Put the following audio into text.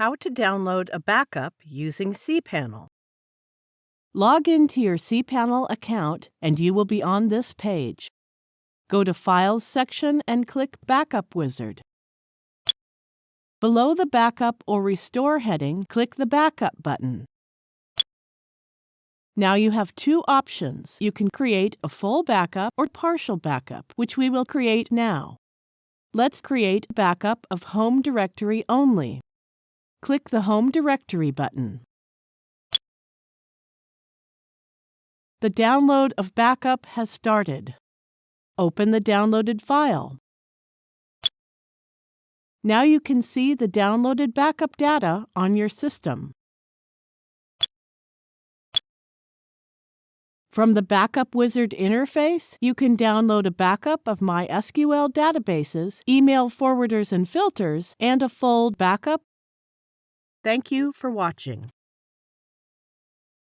how to download a backup using cPanel. Log into your cPanel account and you will be on this page. Go to Files section and click Backup Wizard. Below the Backup or Restore heading, click the Backup button. Now you have two options. You can create a full backup or partial backup, which we will create now. Let's create a backup of home directory only. Click the Home Directory button. The download of backup has started. Open the downloaded file. Now you can see the downloaded backup data on your system. From the Backup Wizard interface, you can download a backup of MySQL databases, email forwarders and filters, and a full backup. Thank you for watching.